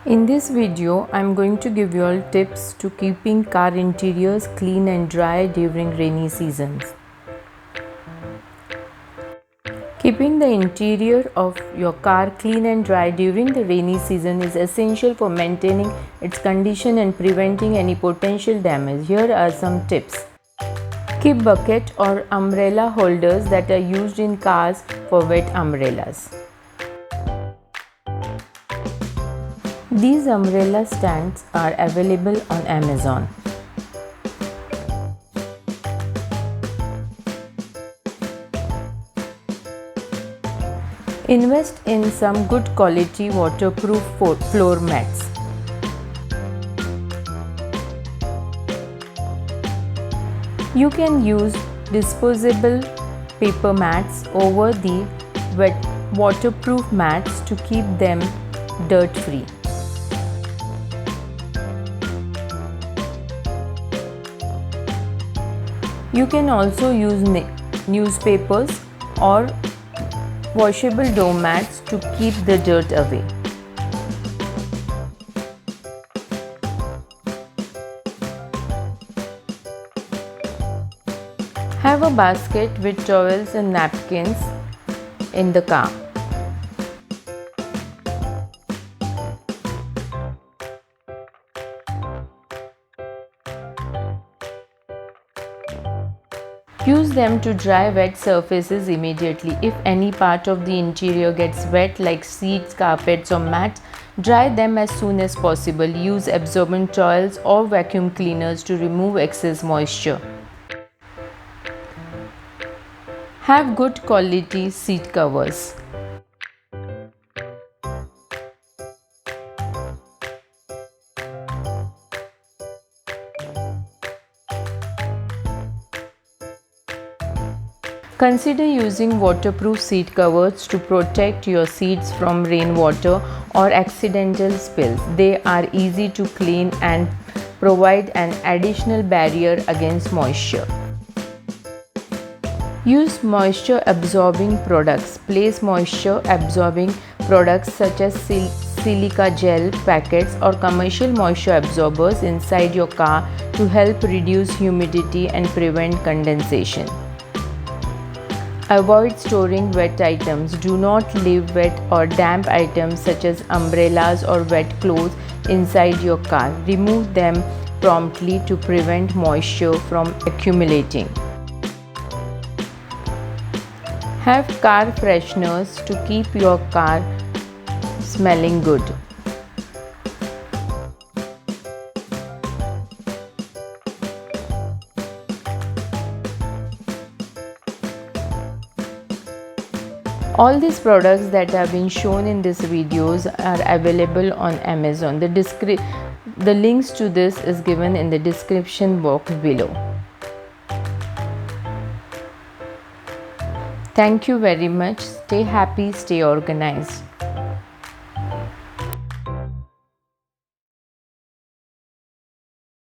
In this video, I am going to give you all tips to keeping car interiors clean and dry during rainy seasons. Keeping the interior of your car clean and dry during the rainy season is essential for maintaining its condition and preventing any potential damage. Here are some tips. Keep bucket or umbrella holders that are used in cars for wet umbrellas. These umbrella stands are available on Amazon. Invest in some good quality waterproof floor mats. You can use disposable paper mats over the waterproof mats to keep them dirt free. You can also use newspapers or washable doormats to keep the dirt away. Have a basket with towels and napkins in the car. Use them to dry wet surfaces immediately. If any part of the interior gets wet like seats, carpets or mats, dry them as soon as possible. Use absorbent towels or vacuum cleaners to remove excess moisture. Have good quality seat covers. Consider using waterproof seat covers to protect your seats from rainwater or accidental spills. They are easy to clean and provide an additional barrier against moisture. Use moisture absorbing products. Place moisture absorbing products such as silica gel packets or commercial moisture absorbers inside your car to help reduce humidity and prevent condensation. Avoid storing wet items. Do not leave wet or damp items such as umbrellas or wet clothes inside your car. Remove them promptly to prevent moisture from accumulating. Have car fresheners to keep your car smelling good. All these products that have been shown in these videos are available on Amazon. The links to this is given in the description box below. Thank you very much. Stay happy, stay organized.